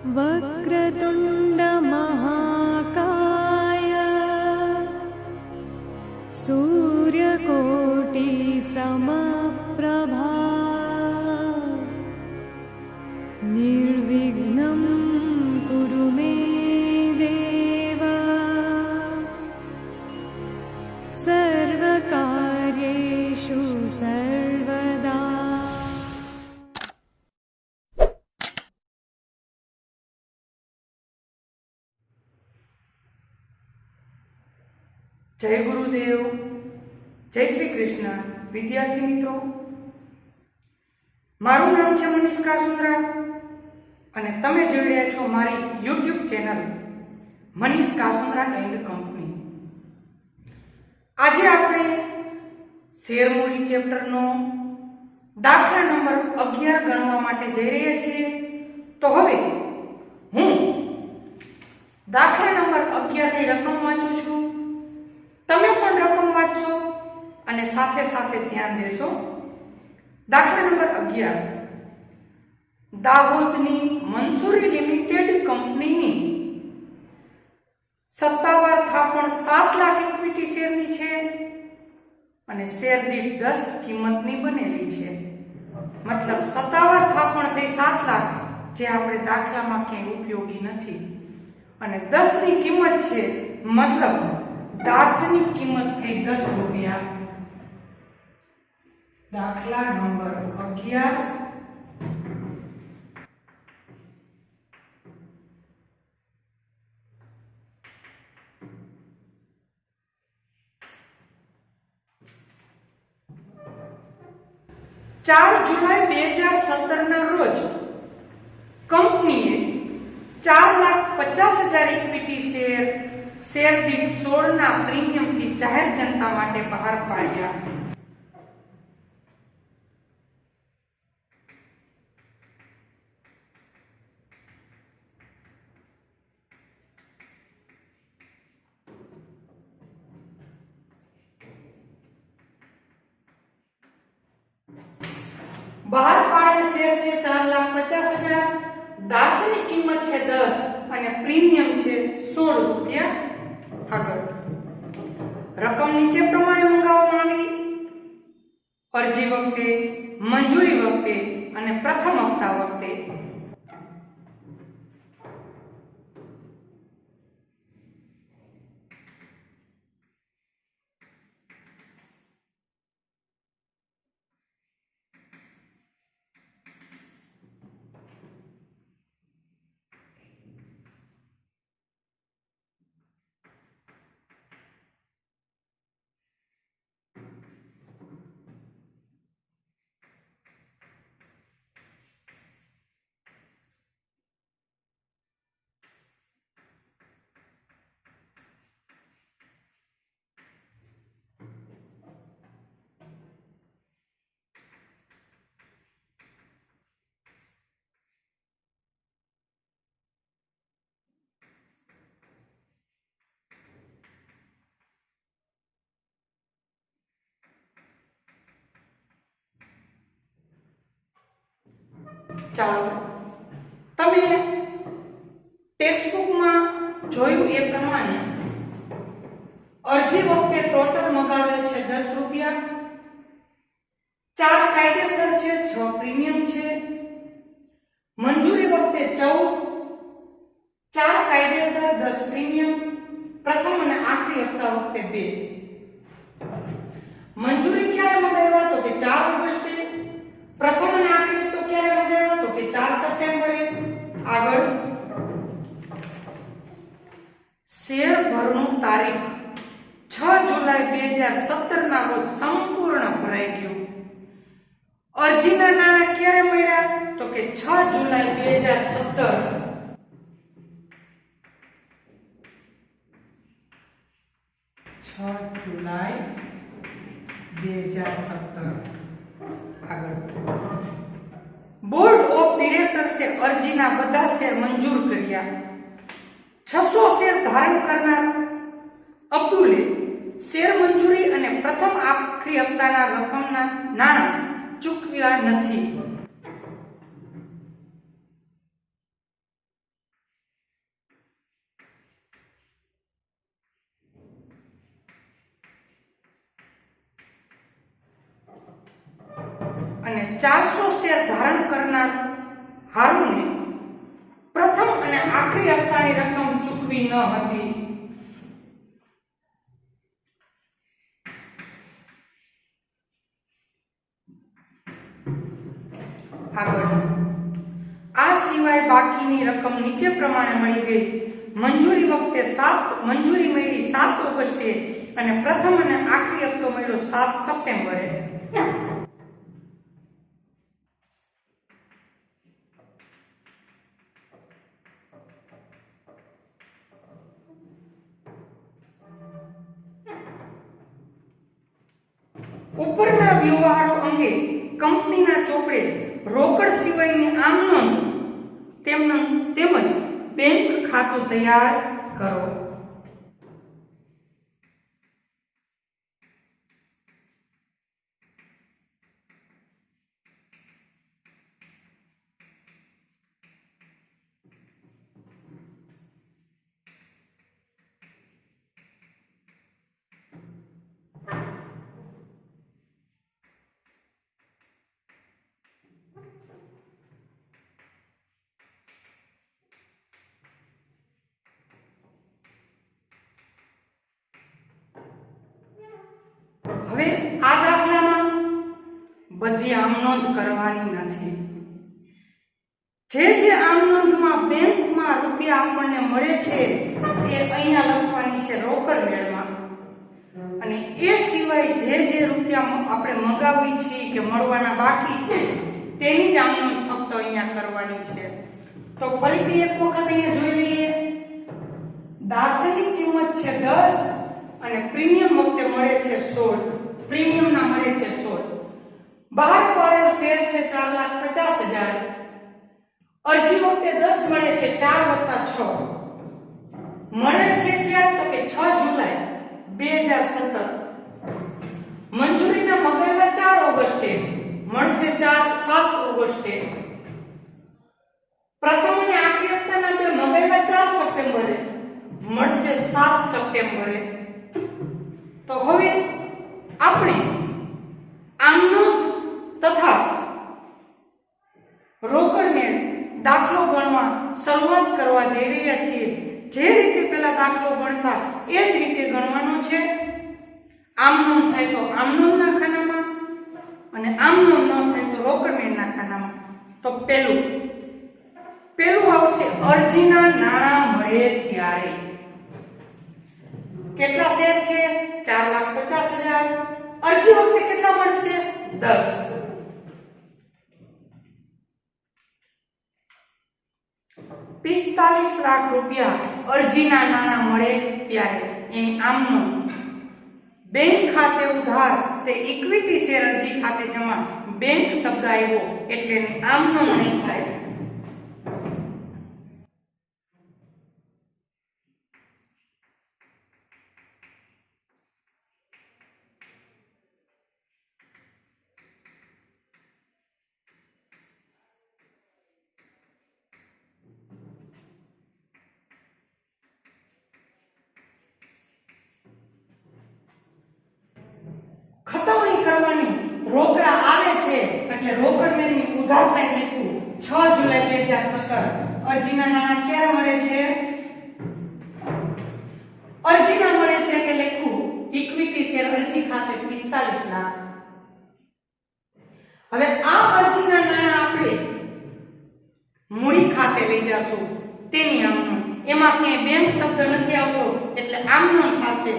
वक्रतुण्ड महाकाय सूर्यकोटि समप्रभा निर्विघ्नं कुरु मे देव सर्वकार्येषु सर्वदा। जय गुरुदेव, जय श्री कृष्ण। विद्यार्थी मित्रों, मारू नाम है मनीष कासुंद्रा અને તમે જોઈ રહ્યા છો મારી YouTube channel Manish Kasundra and company. આજે આપણે શેરમૂડી ચેપ્ટરનો દાખલા નંબર 11 ગણવા માટે જઈ રહ્યા છીએ। તો હવે હું દાખલા નંબર 11 ની રકમ વાંચું છું। તમે પણ રકમ વાંચશો અને સાથે સાથે ધ્યાન દેશો। દાખલા નંબર 11, દાહોદની મંસૂરી લિમિટેડ કંપનીની સત્તાવાર થાપણ 7 લાખ ઇક્વિટી શેરની છે અને શેર દીઠ 10 કિંમતની બનેલી છે। મતલબ સત્તાવાર થાપણ થઈ 7 લાખ, જે આપણે દાખલામાં ક્યાંય ઉપયોગી નથી, અને 10 ની કિંમત છે, મતલબ દાર્શનિક કિંમત થઈ 10 રૂપિયા। દાખલા નંબર 11, जुलाई 2017 ના રોજ કંપનીએ 4,50,000 ઇક્વિટી શેર દીઠ 16 ના પ્રીમિયમથી જાહેર જનતા માટે બહાર પાડ્યા। બહાર પાડેલ શેર છે 4,50,000, દાર્શનિક કિંમત છે 10 અને પ્રીમિયમ છે 16 રૂપિયા। આગળ રકમ નીચે પ્રમાણે મંગાવવામાં આવી: અરજી વખતે, મંજૂરી વખતે અને પ્રથમ હપ્તા વખતે। ચાલો, તમે ટેક્સ્ટબુકમાં જોયું એ પ્રમાણે અરજી વખતે ટોટલ મગાવેલ છે 10 રૂપિયા, 4 કાયદેસર છે, 6 પ્રીમિયમ છે। મંજૂરી વખતે 14, 4 કાયદેસર, 10 પ્રીમિયમ। પ્રથમ અને આખરી હપ્તા વખતે 2। મંજૂરી ક્યારે મગાવ્યા તો કે 4 ઓગસ્ટે, પ્રથમ અને આખરી હપ્તો ક્યારે મગાવ્યો તો કે 4 સપ્ટેમ્બરે। આગળ શેર ભરણું તારીખ 6 જુલાઈ 2017 ના રોજ સંપૂર્ણ ભરાઈ ગયું। અરજીના નાણાં ક્યારે મળ્યા તો કે 6 જુલાઈ 2017। 6 જુલાઈ 2017। આગળ બોર્ડ ઓફ ડિરેક્ટર્સે અરજીના બધા શેર મંજૂર કર્યા। 600 શેર ધારણ કરનાર અબ્દુલે શેર મંજૂરી અને પ્રથમ આખરી હપ્તાના રકમના નાણાં ચૂકવ્યા નથી। 400 શેર ધારણ કરનાર હારુને પ્રથમ અને આખરી હપ્તાની રકમ ચૂકવી ન હતી. આગળ આ સિવાય બાકીની રકમ નીચે પ્રમાણે મળી ગઈ. મંજૂરી વખતે મંજૂરી મળી 7 ઓગસ્ટે અને પ્રથમ અને આખરી હપ્તો મળ્યો 7 સપ્ટેમ્બરે. ઉપરના વ્યવહારો અંગે કંપનીના ચોપડે રોકડ સિવાયની આમ નોંધ તેમજ બેંક ખાતું તૈયાર કરો. હવે આ દાખલામાં બધી આમ નોંધ કરવાની નથી. જે આમ નોંધમાં બેંકમાં રૂપિયા આપણને મળે છે એ અહીંયા લખવાની છે રોકડ મેળમાં, અને એ સિવાય જે રૂપિયા આપણે મગાવી છે કે મળવાના બાકી છે તેની જ આમ નોંધ ફક્ત અહીંયા કરવાની છે. તો ફરીથી એક વખત અહીંયા જોઈ લઈએ. દાર્શનિક કિંમત છે 10 અને પ્રીમિયમ વખતે મળે છે 16. પ્રીમિયમ ના મળે છે 16. બહાર પડેલ શેર છે 4,50,000. અરજી વખતે 10 મળે છે 4 + 6. મળે છે ક્યારે? તો કે 6 જુલાઈ 2017. મંજૂરીના મગાવ્યા 4 ઓગસ્ટે, મળશે 7 ઓગસ્ટે. પ્રથમ અને આખરી હપ્તાના બે મગાવ્યા 4 સપ્ટેમ્બરે, મળશે 7 સપ્ટેમ્બરે. તો હવે આપણે આમ નોંધ તથા રોકડ મેળ દાખલો ગણવા શરૂઆત કરવા જઈ રહ્યા છીએ. જે રીતે પહેલા દાખલો ગણતા એ જ રીતે ગણવાનો છે. આમ નોંધ થાય તો આમ નોંધના ખાનામાં અને આમ નોંધ ન થાય તો રોકડ મેળના ખાનામાં. તો પહેલું આવશે અરજીના નાણાં મળે ત્યારે. કેટલા શેર છે? 4,50,000. અરજી વખતે કેટલા મળશે? 10. ₹45 લાખ અરજીના નાણાં મળે ત્યારે એની આમ નોંધ. બેંક ખાતે ઉધાર તે ઇક્વિટી શેર અરજી ખાતે જમા. બેંક શબ્દ આવ્યો એટલે એની આમ નોંધ નહીં થાય. ખતવણી કરવાની રોકડા આવે છે એટલે રોકડ મેળની ઉધાર સાઈડ લખ્યું 6 જુલાઈ 2017. અરજીના નાણાં ક્યારે મળે છે? અરજીના મળે છે એટલે લખ્યું ઇક્વિટી શેર અરજી ખાતે 45 લાખ. હવે આ અરજીના નાણાં આપણે મૂડી ખાતે લઈ જશું તેની આમ નોંધ. એમાં ક્યાંય બેંક શબ્દ નથી આવતો એટલે આમ નોંધ થશે.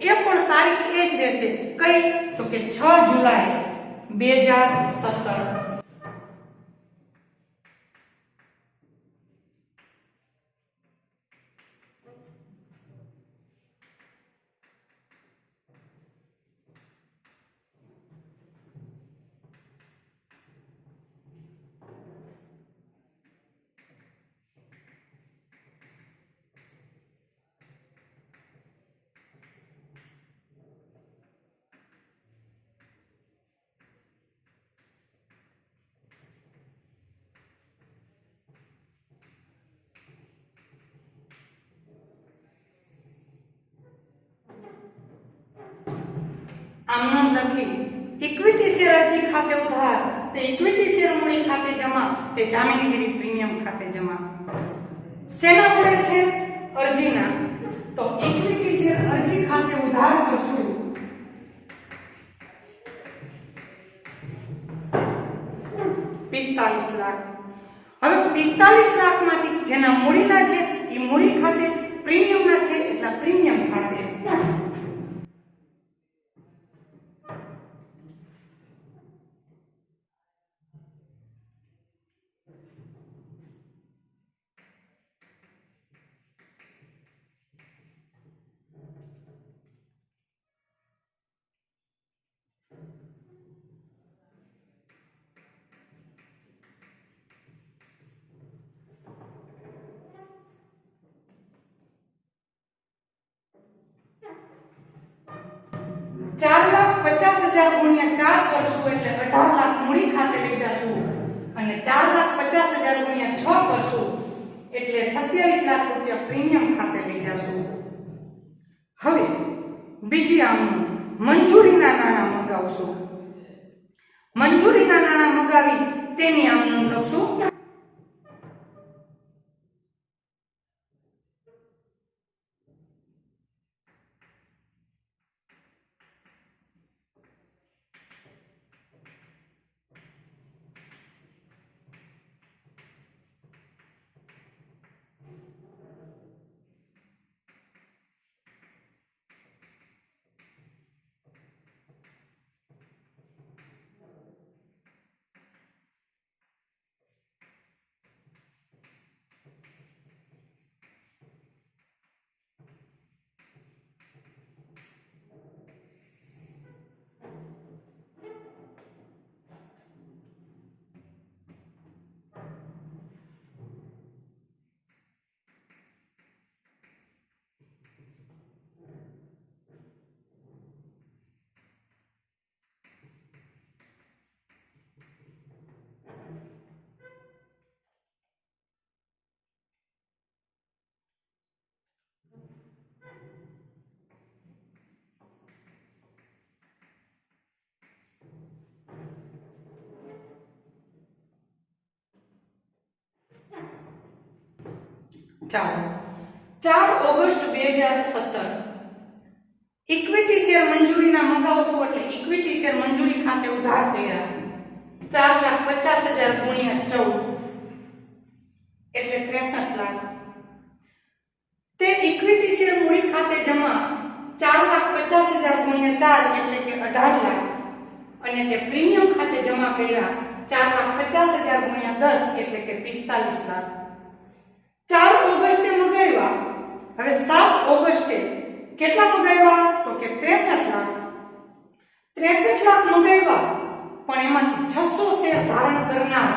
એ પણ તારીખ એ જ રહેશે. કઈ? તો કે 6 જુલાઈ 2017. આમ નોંધ લખી. ઇક્વિટી શેર અરજી ખાતે ઉધાર તે ઇક્વિટી શેર મૂડી ખાતે જમા, તે જામીનગીરી પ્રીમિયમ ખાતે જમા. શેના મળે છે? અરજીના. તો ઇક્વિટી શેર અરજી ખાતે ઉધાર કરશું. 45 લાખ. હવે 45 લાખમાંથી જેના મૂડીના છે એ મૂડી ખાતે, પ્રીમિયમના છે એટલે પ્રીમિયમ ખાતે. ₹4,50,000 ગુણ્યા 4 કરશું એટલે 18 લાખ મૂડી ખાતે લઈ જાશું અને 4,50,000 ગુણ્યા 6 કરશું એટલે 27 લાખ રૂપિયા પ્રીમિયમ ખાતે લઈ જાશું. હવે બીજી આમનું મંજૂરીના નાણાં મંગાવશું. મંજૂરીના નાણાં મંગાવી તેની આમનું લખશું. ચાલો 4 ઓગસ્ટ 2017 ઇક્વિટી શેર મંજૂરીના મંગાવશું એટલે ઇક્વિટી શેર મંજૂરી ખાતે ઉધાર કર્યા 4,50,000 ગુણ્યા 14 એટલે 63 લાખ. તે ઇક્વિટી શેર મૂડી ખાતે જમા 4,50,000 ગુણ્યા 4 એટલે કે 18 લાખ અને તે પ્રીમિયમ ખાતે જમા કર્યા 4,50,000 ગુણ્યા 10 એટલે કે 45 લાખ. 4 ઓગસ્ટે મગાવ્યા. હવે 7 ઓગસ્ટે કેટલા મગાવ્યા? તો કે 63 લાખ. 63 લાખ મગાવ્યા પણ એમાંથી 600 શેર ધારણ કરનાર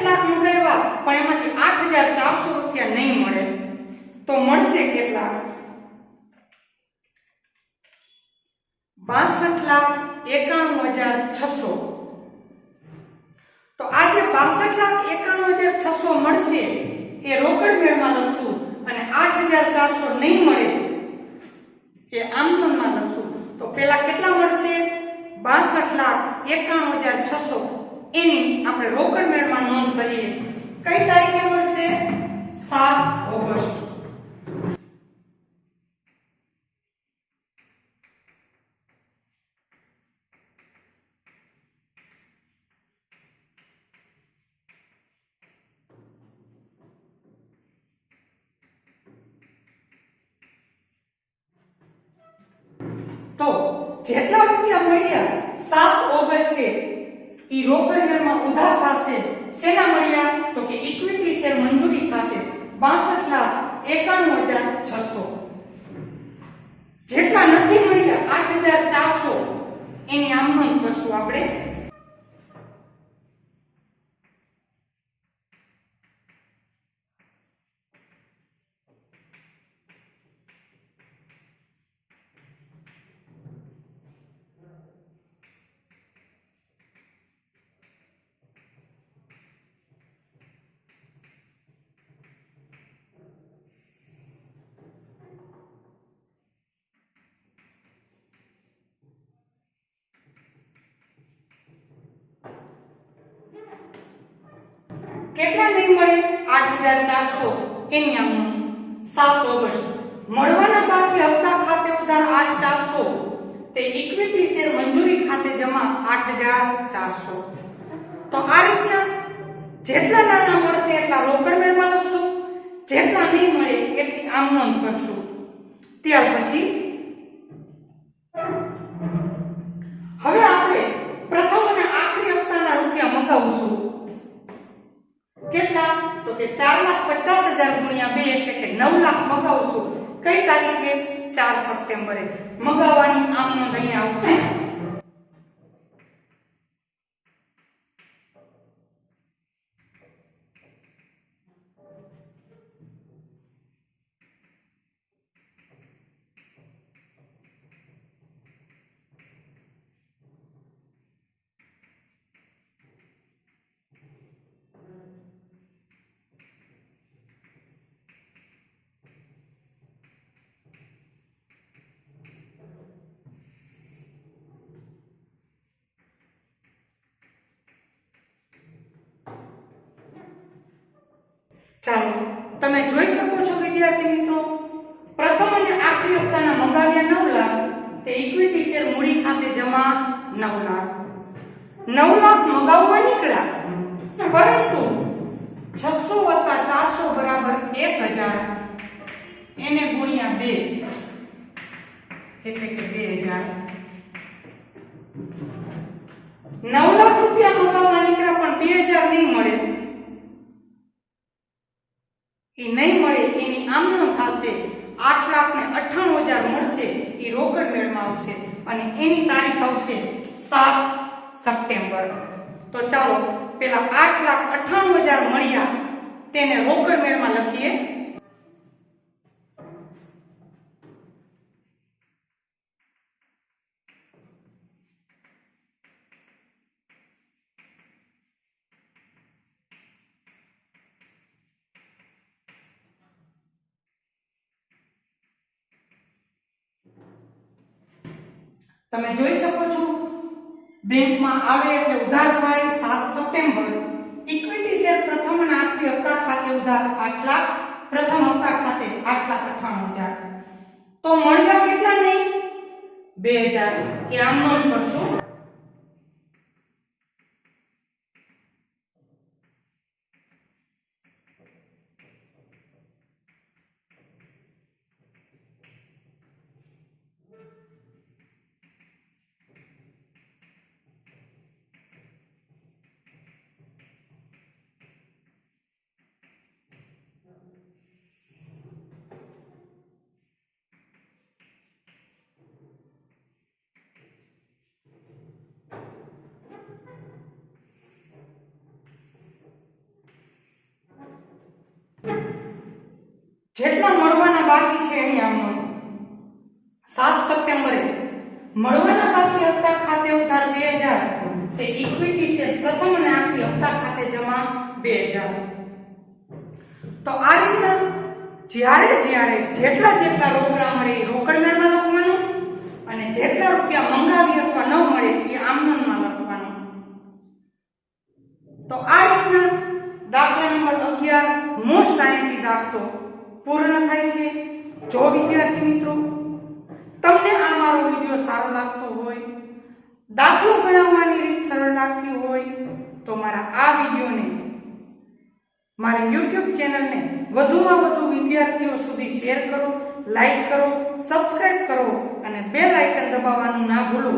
લાખ મંગાવ્યા પણ એમાંથી 8,400 રૂપિયા નહીં મળે તો મળશે કેટલા? 62,91,600. તો આ જે 62,91,600 મળશે એ રોકડ મેળમાં લખશું અને 8,400 નહીં મળે એ આમનોનમાં લખશું. તો પેલા કેટલા મળશે? 62,91,600 એની આપણે રોકડ મેળમાં નોંધ કરીએ. કઈ તારીખે મળશે? 7 ઓગસ્ટ. તો જેટલા રૂપિયા મળ્યા 7 ઓગસ્ટે ઈ રોકડ મેળમાં ઉધાર થશે. શેના મળ્યા? તો કે ઇક્વિટી શેર મંજૂરી ખાતે 62,91,600. જેટલા નથી મળ્યા 8,400 એની આમ નોંધ કરશું આપણે. કેટલા નહીં મળે 8400 એની આમનું 7 ઓગસ્ટ મળવાના બાકી હપ્તા ખાતે ઉધાર 8400 તે ઇક્વિટી શેર મંજૂરી ખાતે જમા 8400 તો આ રીતના જેટલા નાના મળશે એટલા રોકડ મેળમાં લખશું જેટલા નહીં મળે એટલી આમ નોંધ કરશું ત્યાર પછી હવે આપણે પ્રથમ અને આખરી હપ્તાના રૂપિયા મંગાવશું કેટલા તો કે 4,50,000 ગુણ્યા 2 એટલે કે 9 લાખ મંગાવશું કઈ તારીખે 4 સપ્ટેમ્બરે મંગાવવાની આમ નોંધ અહીંયા આવશે ચાલો તમે જોઈ શકો છો વિદ્યાર્થી મિત્રો પ્રથમ અને આખરી હપ્તાના મંગાવ્યા 9 લાખ તે ઇક્વિટી શેર મૂડી ખાતે જમા 9 લાખ 9 લાખ મંગાવવા નીકળ્યા પરંતુ 600 + 400 બરાબર 1000 એને ગુણ્યા 2 એટલે કે 2000 9 લાખ રૂપિયા મંગાવવા નીકળ્યા પણ 2000 નહીં મળે નહીં મળે એની આમનો થશે 8,98,000 મળશે એ રોકડ મેળમાં આવશે અને એની તારીખ આવશે 7 સપ્ટેમ્બર તો ચાલો પેલા 8,98,000 મળ્યા તેને રોકડ મેળમાં લખીએ તમે જોઈ શકો છો બેંકમાં આવે એટલે ઉધાર થાય 7 સપ્ટેમ્બર ઇક્વિટી શેર પ્રથમ અને આખરી હપ્તા ખાતે ઉધાર 8 લાખ પ્રથમ હપ્તા ખાતે 8,98,000 તો મળ્યા કેટલા નહીં 2000 એ આમ નોંધ કરશો જેટલા મળવાના બાકી છે એની આમ 7 સપ્ટેમ્બરે મળવાના બાકી હપ્તા ખાતે ઉધાર 2000 તે ઇક્વિટી શેર પ્રથમ અને આખરી હપ્તા ખાતે જમા 2000 તો આ રીતના જ્યારે જેટલા રોકડા મળે એ રોકડ મેળમાં લખવાનું અને જેટલા રૂપિયા મંગાવી અથવા ન મળે એ આમનોનમાં લખવાનું તો આ રીતના દાખલા નંબર 11 મોસ્ટ આઈએમપી દાખલો પૂર્ણ થાય છે જો વિદ્યાર્થી મિત્રો તમને આ મારો વિડિયો સારો લાગતો હોય દાખલો ગણવાની રીત સરળ લાગતી હોય તો મારા આ વિડિયોને મારી YouTube ચેનલને વધુમાં વધુ વિદ્યાર્થીઓ સુધી શેર કરો લાઈક કરો સબસ્ક્રાઇબ કરો અને બેલ આઇકન દબાવવાનું ના ભૂલો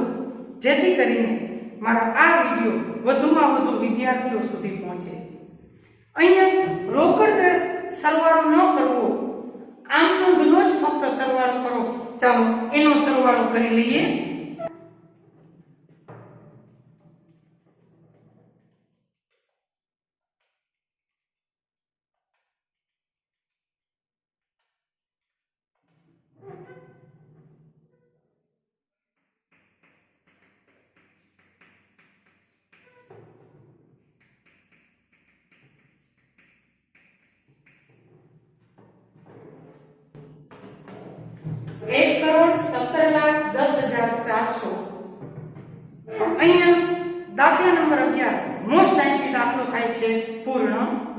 જેથી કરીને મારા આ વિડિયો વધુમાં વધુ વિદ્યાર્થીઓ સુધી પહોંચે અહીંયા રોકડ સરવાળો ન કરવો આમ નોંધનો જ ફક્ત સરવાળો કરો ચાલો એનો સરવાળો કરી લઈએ एक करोड़ 17,10,400 અહીંયા દાખલા નંબર 11 મોસ્ટ આઈએમપી દાખલો થાય છે પૂર્ણ